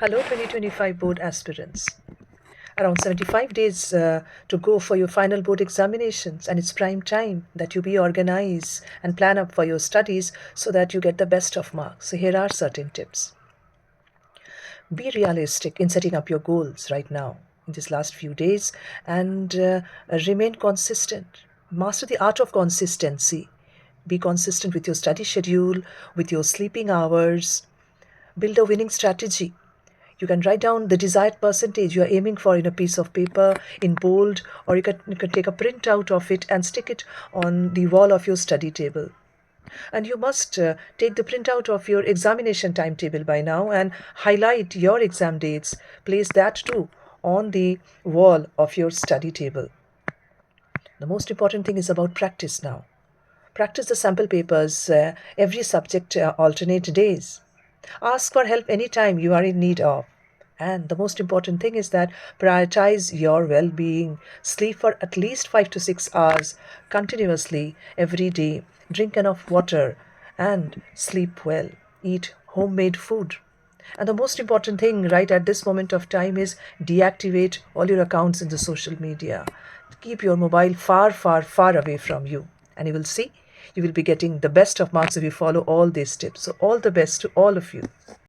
Hello 2025 board aspirants. Around 75 days to go for your final board examinations, and it's prime time that you be organized and plan up for your studies so that you get the best of marks. So here are certain tips. Be realistic in setting up your goals right now in these last few days and remain consistent. Master the art of consistency. Be consistent with your study schedule, with your sleeping hours. Build a winning strategy. You can write down the desired percentage you are aiming for in a piece of paper in bold, or you can take a printout of it and stick it on the wall of your study table. And you must take the printout of your examination timetable by now and highlight your exam dates. Place that too on the wall of your study table. The most important thing is about practice now. Practice the sample papers every subject alternate days. Ask for help anytime you are in need of. And the most important thing is that prioritize your well being. Sleep for at least 5 to 6 hours continuously every day. Drink enough water and sleep well. Eat homemade food. And the most important thing right at this moment of time is deactivate all your accounts in the social media. Keep your mobile far, far, far away from you. And you will see you will be getting the best of marks if you follow all these tips. So, all the best to all of you.